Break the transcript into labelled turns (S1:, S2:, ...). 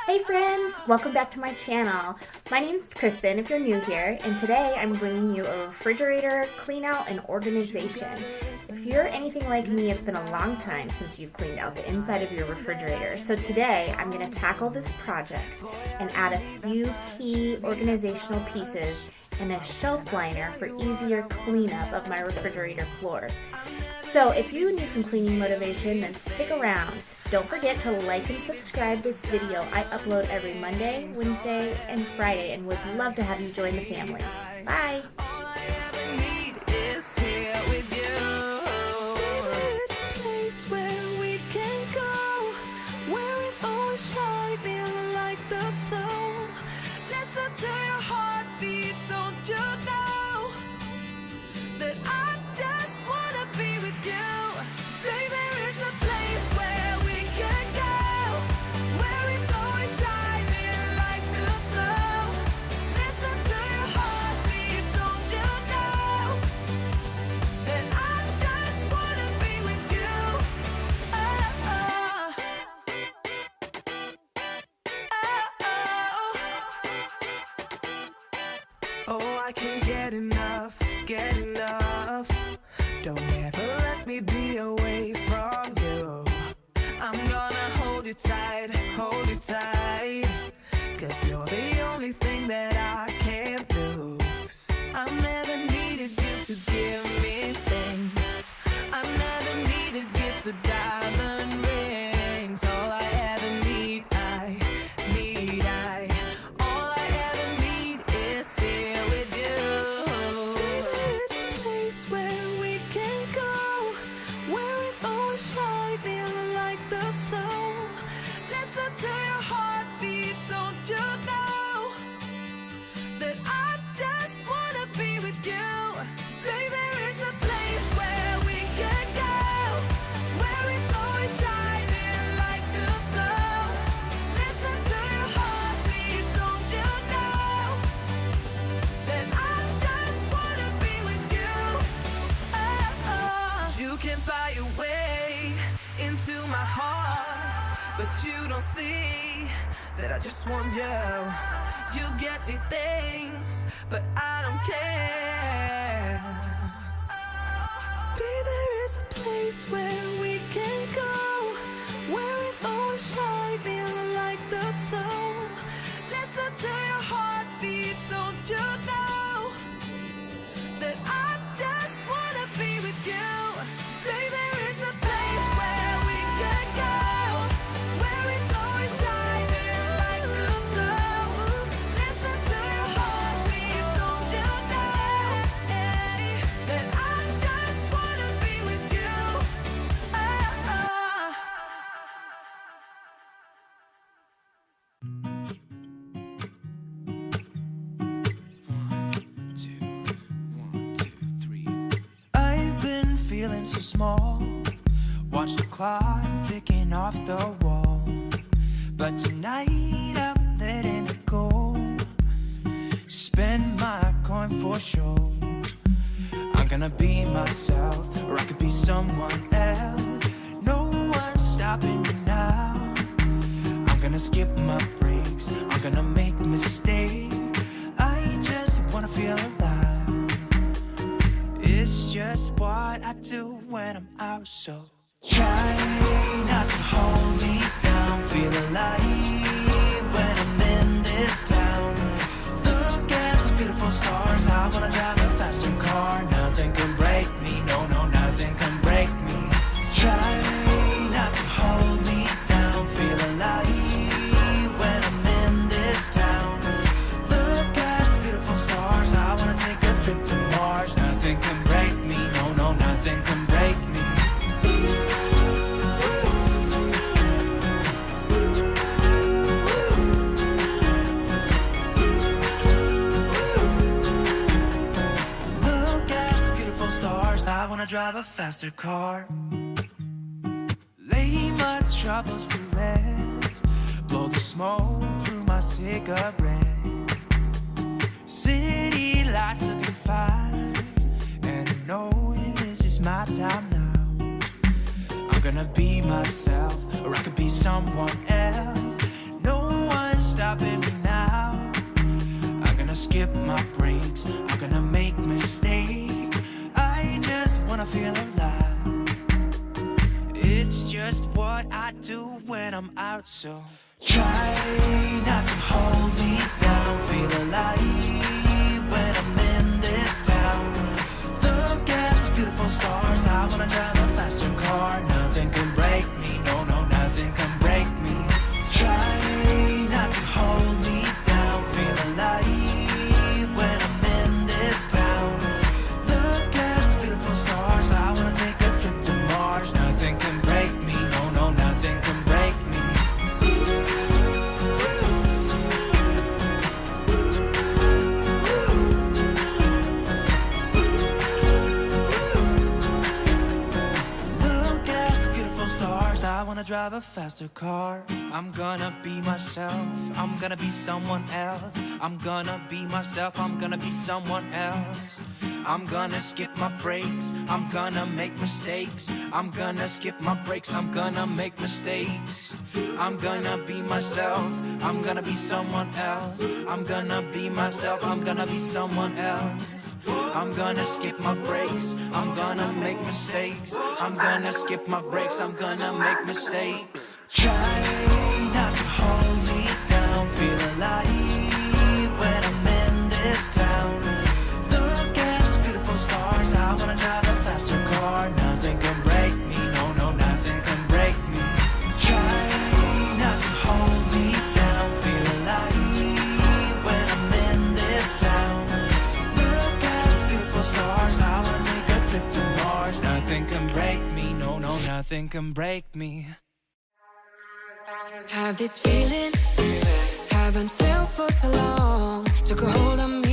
S1: Hey friends, welcome back to my channel. My name is Kristen if you're new here, and today I'm bringing you a refrigerator clean out and organization. If you're anything like me, it's been a long time since you've cleaned out the inside of your refrigerator. So today I'm going to tackle this project and add a few key organizational pieces and a shelf liner for easier cleanup of my refrigerator floors. So if you need some cleaning motivation, then stick around. Don't forget to like and subscribe this video. I upload every Monday, Wednesday, and Friday, and would love to have you join the family. Bye!
S2: Oh, I can't get enough, get enough. Don't ever let me be away from you. I'm gonna hold you tight, 'cause you're the only thing that I can't lose. I never needed you to give me things. I never needed gifts or diamond rings. All I ever need, all I ever need is here with you. There's a place where we can go, where it's always shining like the snow. Listen to your heartbeat, don't you know that I just wanna be with you. Baby, there is a place where we can go, where it's always shining like the snow. Listen to your heartbeat, don't you know that I just wanna be with you. You can buy your way into my heart, but you don't see that I just want you. You get me things, but I don't care. Babe, there is a place where we can go, where it's always shining like the snow. Listen to your heartbeat, don't you know that I just wanna be with you. Babe, there is a place where we can go, where it's always shining like the snow. Listen to your heartbeat, don't you know that I just wanna be with you. One, two, three. I've been feeling so small. Watch the clock ticking off the wall, but tonight I'm letting it go. Spend my coin for sure. I'm gonna be myself, or I could be someone else. No one's stopping me now. I'm gonna skip my breaks, I'm gonna make mistakes. I just wanna feel alive. It's just what I do when I'm out, so try not to hold me down. Feel alive when I'm in this town. Look at those beautiful stars. I wanna drive a faster car. Nothing can break me, no, nothing can break me. Try not to hold me down. Feel alive when I'm in this town. Look at those beautiful stars. I wanna take a trip to Mars. Nothing can break me, no, nothing can break me. I wanna drive a faster car. Lay my troubles to rest. Blow the smoke through my cigarette. City lights looking fine, and I know this is my time now. I'm gonna be myself, or I could be someone else. No one skip my breaks. I'm gonna make mistakes. I just wanna feel alive. It's just what I do when I'm out, so try not to hold me down. Feel alive when I'm in this town. Look at those beautiful stars. I wanna drive a faster car. Nothing can break me, no, no, nothing can break me. Try not to hold me down. Feel alive when I'm in this town. Look at those beautiful stars. I wanna take a trip to Mars. Nothing can break me, no, no, nothing can break me. I wanna drive a faster car. I'm gonna be myself. I'm gonna be someone else. I'm gonna be myself. I'm gonna be someone else. I'm gonna skip my breaks. I'm gonna make mistakes. I'm gonna skip my breaks. I'm gonna make mistakes. I'm gonna be myself. I'm gonna be someone else. I'm gonna be myself. I'm gonna be someone else. I'm gonna skip my breaks. I'm gonna make mistakes. I'm gonna skip my breaks. I'm gonna make mistakes. Try not to hold me down. Feel alive when I'm in this town. Look at those beautiful stars. I wanna drive a faster car. Nothing can break me. No, no, nothing can break me. Try not to hold me down. Feel alive when I'm in this town. Nothing can break me, no, no, nothing can break me.
S3: Have this feeling, haven't felt for so long. Took a hold on me.